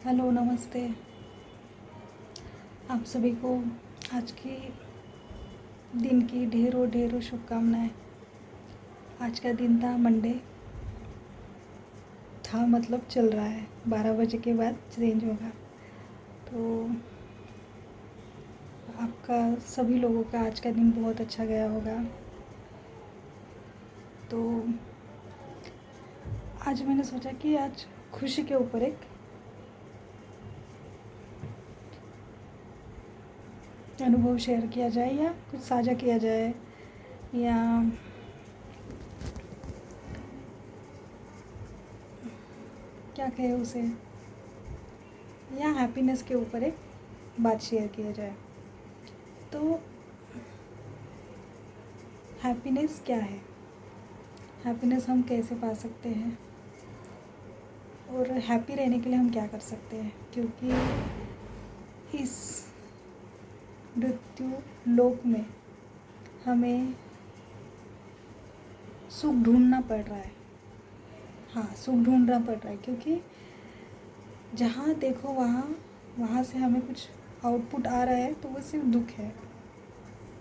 Hello, नमस्ते। आप सभी को आज की दिन की ढेरों ढेरों शुभकामनाएं। आज का दिन था मंडे, था मतलब चल रहा है, 12 बजे के बाद चेंज होगा। तो आपका सभी लोगों का आज का दिन बहुत अच्छा गया होगा। तो आज मैंने सोचा कि आज खुशी के ऊपर एक अनुभव शेयर किया जाए या कुछ साझा किया जाए, या क्या कहे उसे, या हैप्पीनेस के ऊपर एक बात शेयर किया जाए। तो हैप्पीनेस क्या है, हैप्पीनेस हम कैसे पा सकते हैं, और हैप्पी रहने के लिए हम क्या कर सकते हैं, क्योंकि इस मृत्यु लोक में हमें सुख ढूंढना पड़ रहा है। हाँ, सुख ढूंढना पड़ रहा है, क्योंकि जहाँ देखो वहाँ से हमें कुछ आउटपुट आ रहा है तो वो सिर्फ दुख है।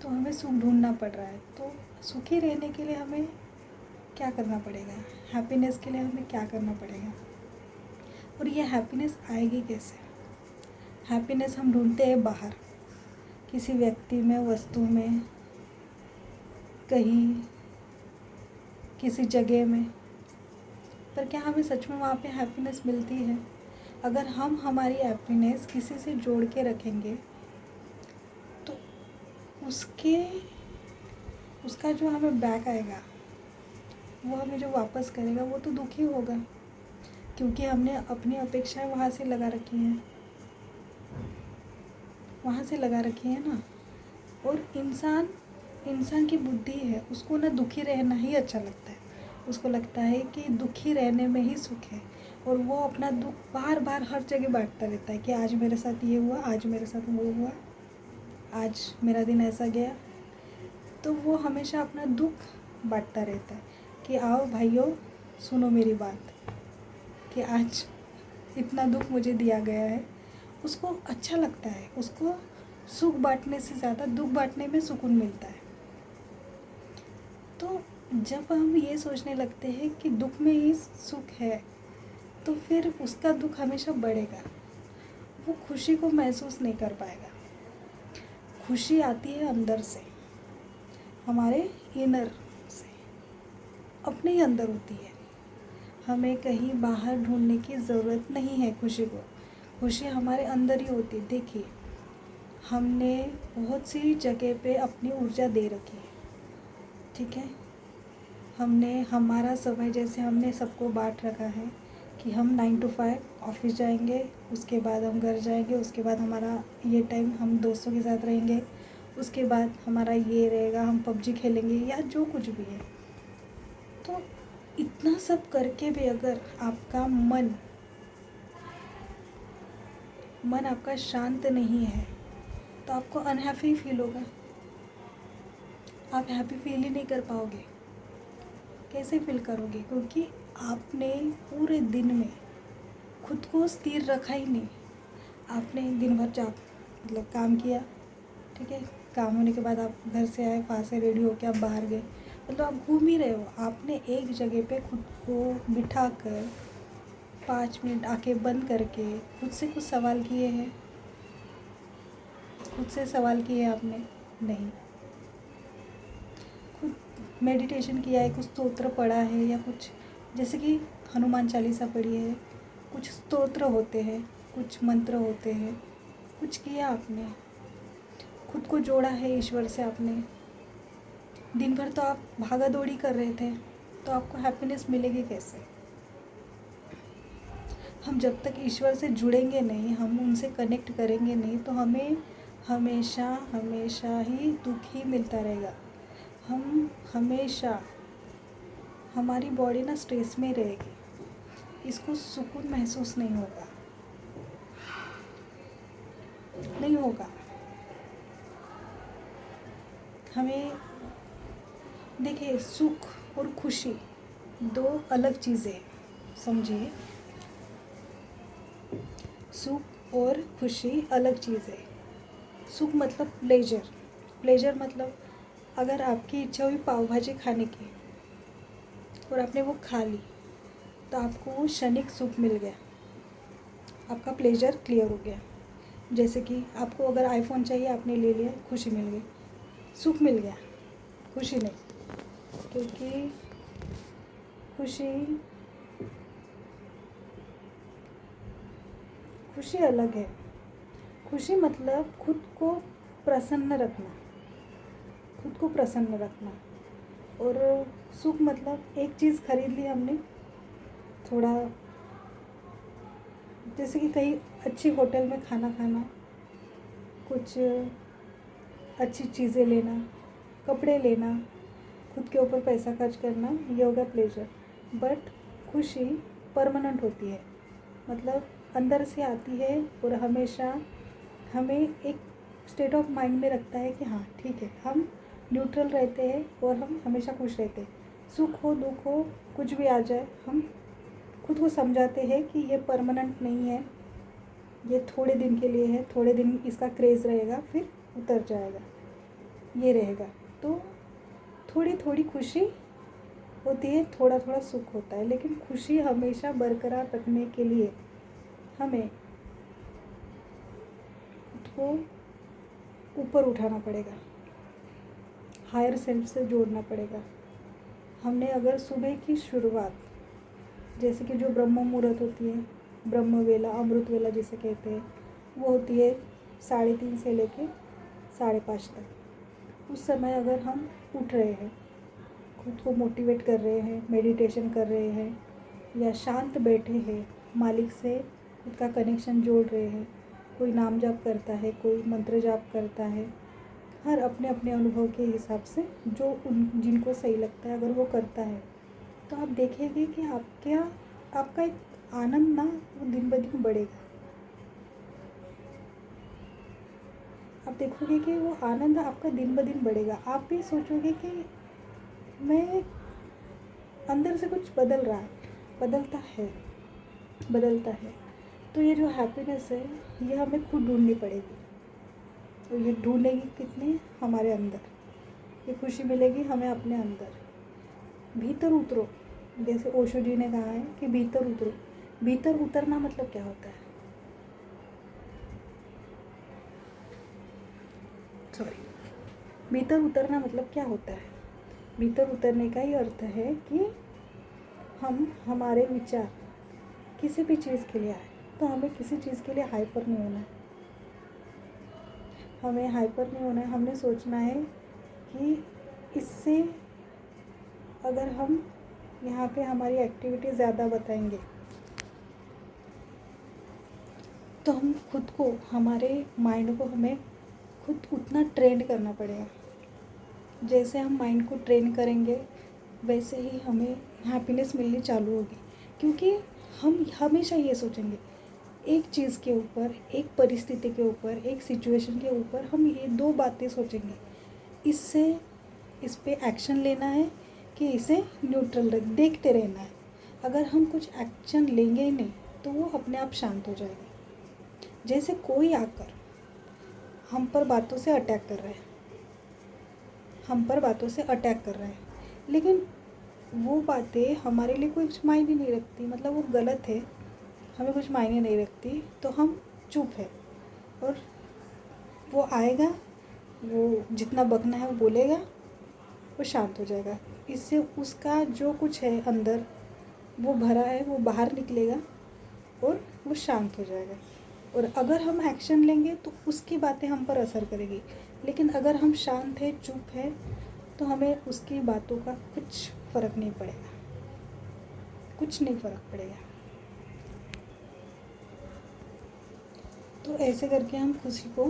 तो हमें सुख ढूंढना पड़ रहा है। तो सुखी रहने के लिए हमें क्या करना पड़ेगा, हैप्पीनेस के लिए हमें क्या करना पड़ेगा, और ये हैप्पीनेस आएगी कैसे। हैप्पीनेस हम ढूंढते हैं बाहर, किसी व्यक्ति में, वस्तु में, कहीं किसी जगह में। पर क्या हमें सच में वहाँ पे हैप्पीनेस मिलती है? अगर हम हमारी हैप्पीनेस किसी से जोड़ के रखेंगे तो उसका जो हमें बैक आएगा, वो हमें जो वापस करेगा, वो तो दुखी होगा, क्योंकि हमने अपनी अपेक्षाएं वहाँ से लगा रखी हैं, ना। और इंसान की बुद्धि है, उसको ना दुखी रहना ही अच्छा लगता है। उसको लगता है कि दुखी रहने में ही सुख है, और वो अपना दुख बार बार हर जगह बांटता रहता है कि आज मेरे साथ ये हुआ, आज मेरे साथ वो हुआ, आज मेरा दिन ऐसा गया। तो वो हमेशा अपना दुख बांटता रहता है कि आओ भाइयों, सुनो मेरी बात, कि आज इतना दुख मुझे दिया गया है। उसको अच्छा लगता है, उसको सुख बांटने से ज़्यादा दुख बांटने में सुकून मिलता है। तो जब हम ये सोचने लगते हैं कि दुख में ही सुख है, तो फिर उसका दुख हमेशा बढ़ेगा, वो खुशी को महसूस नहीं कर पाएगा। खुशी आती है अंदर से, हमारे इनर से, अपने ही अंदर होती है। हमें कहीं बाहर ढूंढने की ज़रूरत नहीं है खुशी को। खुशी हमारे अंदर ही होती है। देखिए, हमने बहुत सी जगह पे अपनी ऊर्जा दे रखी है, ठीक है। हमने हमारा समय जैसे हमने सबको बांट रखा है कि हम 9 to 5 ऑफिस जाएंगे, उसके बाद हम घर जाएंगे, उसके बाद हमारा ये टाइम हम दोस्तों के साथ रहेंगे, उसके बाद हमारा ये रहेगा, हम पबजी खेलेंगे या जो कुछ भी है। तो इतना सब करके भी अगर आपका मन आपका शांत नहीं है, तो आपको अनहैप्पी फील होगा। आप हैप्पी फील ही नहीं कर पाओगे। कैसे फील करोगे? क्योंकि आपने पूरे दिन में खुद को स्थिर रखा ही नहीं। आपने दिन भर मतलब काम किया, ठीक है। काम होने के बाद आप घर से आए, वहाँ से रेडी होके आप बाहर गए, मतलब आप घूम ही रहे हो। आपने एक जगह पे खुद को बिठा कर 5 मिनट आंखें बंद करके खुद से कुछ सवाल किए हैं? खुद से सवाल किए आपने? नहीं। खुद मेडिटेशन किया है, कुछ स्तोत्र पढ़ा है, या कुछ जैसे कि हनुमान चालीसा पढ़ी है, कुछ स्तोत्र होते हैं, कुछ मंत्र होते हैं, कुछ किया आपने? खुद को जोड़ा है ईश्वर से आपने? दिन भर तो आप भागा दौड़ी कर रहे थे, तो आपको हैप्पीनेस मिलेगी कैसे? हम जब तक ईश्वर से जुड़ेंगे नहीं, हम उनसे कनेक्ट करेंगे नहीं, तो हमें हमेशा हमेशा ही दुख ही मिलता रहेगा। हम हमेशा, हमारी बॉडी ना स्ट्रेस में रहेगी, इसको सुकून महसूस नहीं होगा, नहीं होगा। हमें देखिए, सुख और खुशी दो अलग चीज़ें, समझिए। सुख और खुशी अलग चीज़ है। सुख मतलब प्लेजर, प्लेजर मतलब अगर आपकी इच्छा हुई पाव भाजी खाने की और आपने वो खा ली तो आपको वो क्षणिक सुख मिल गया, आपका प्लेजर क्लियर हो गया। जैसे कि आपको अगर आईफोन चाहिए, आपने ले लिया, खुशी मिल गई, सुख मिल गया, खुशी नहीं। क्योंकि खुशी अलग है। खुशी मतलब खुद को प्रसन्न रखना, खुद को प्रसन्न रखना। और सुख मतलब एक चीज़ खरीद ली हमने, थोड़ा जैसे कि कहीं अच्छी होटल में खाना खाना, कुछ अच्छी चीज़ें लेना, कपड़े लेना, खुद के ऊपर पैसा खर्च करना, ये हो गया प्लेजर। बट खुशी परमानेंट होती है, मतलब अंदर से आती है और हमेशा हमें एक स्टेट ऑफ माइंड में रखता है कि हाँ ठीक है, हम न्यूट्रल रहते हैं और हम हमेशा खुश रहते हैं। सुख हो दुख हो कुछ भी आ जाए, हम खुद को समझाते हैं कि ये परमानेंट नहीं है, ये थोड़े दिन के लिए है, थोड़े दिन इसका क्रेज़ रहेगा, फिर उतर जाएगा, ये रहेगा। तो थोड़ी थोड़ी खुशी होती है, थोड़ा थोड़ा सुख होता है, लेकिन खुशी हमेशा बरकरार रखने के लिए हमें खुद को ऊपर उठाना पड़ेगा, हायर सेल्फ से जोड़ना पड़ेगा। हमने अगर सुबह की शुरुआत, जैसे कि जो ब्रह्म मुहूर्त होती है, ब्रह्म वेला, अमृत वेला जिसे कहते हैं, वो होती है 3:30 से लेके 5:30 तक। उस समय अगर हम उठ रहे हैं, खुद को मोटिवेट कर रहे हैं, मेडिटेशन कर रहे हैं, या शांत बैठे हैं, मालिक से खुद का कनेक्शन जोड़ रहे हैं, कोई नाम जाप करता है, कोई मंत्र जाप करता है, हर अपने अपने अनुभव के हिसाब से जो जिनको सही लगता है अगर वो करता है, तो आप देखेंगे कि आपका एक आनंद ना वो दिन ब दिन बढ़ेगा। आप देखोगे कि वो आनंद आपका दिन ब दिन बढ़ेगा। आप भी सोचोगे कि मैं अंदर से कुछ बदल रहा है, बदलता है। तो ये जो हैप्पीनेस है, ये हमें खुद ढूंढनी पड़ेगी। और ये ढूंढेगी कितने? हमारे अंदर। ये खुशी मिलेगी हमें अपने अंदर। भीतर उतरो, जैसे ओशो जी ने कहा है कि भीतर उतरो। भीतर उतरना मतलब क्या होता है? भीतर उतरना मतलब क्या होता है? भीतर उतरने का ही अर्थ है कि हमारे विचार किसी भी चीज़ के लिए आए तो हमें किसी चीज़ के लिए हाइपर नहीं होना है। हमने सोचना है कि इससे अगर हम यहाँ पे हमारी एक्टिविटी ज़्यादा बताएंगे तो हम खुद को, हमारे माइंड को हमें खुद उतना ट्रेन करना पड़ेगा। जैसे हम माइंड को ट्रेन करेंगे वैसे ही हमें हैप्पीनेस मिलनी चालू होगी। क्योंकि हम हमेशा ये सोचेंगे एक चीज़ के ऊपर, एक परिस्थिति के ऊपर, एक सिचुएशन के ऊपर हम ये 2 बातें सोचेंगे, इस पे एक्शन लेना है कि इसे न्यूट्रल देखते रहना है। अगर हम कुछ एक्शन लेंगे ही नहीं तो वो अपने आप शांत हो जाएगा। जैसे कोई आकर हम पर बातों से अटैक कर रहे हैं, लेकिन वो बातें हमारे लिए कुछ मायने नहीं रखती, मतलब वो गलत है, हमें कुछ मायने नहीं रखती, तो हम चुप है। और वो आएगा, वो जितना बकना है वो बोलेगा, वो शांत हो जाएगा। इससे उसका जो कुछ है अंदर वो भरा है वो बाहर निकलेगा और वो शांत हो जाएगा। और अगर हम एक्शन लेंगे तो उसकी बातें हम पर असर करेगी, लेकिन अगर हम शांत है, चुप है, तो हमें उसकी बातों का कुछ फ़र्क नहीं पड़ेगा, कुछ नहीं फ़र्क पड़ेगा। तो ऐसे करके हम खुशी को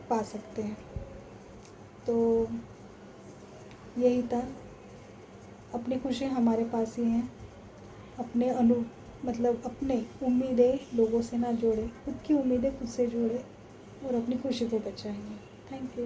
पा सकते हैं। तो यही था, अपनी खुशी हमारे पास ही है। अपने अपने उम्मीदें लोगों से ना जोड़े, खुद की उम्मीदें खुद से जोड़े और अपनी खुशी को बचाएंगे। Thank you.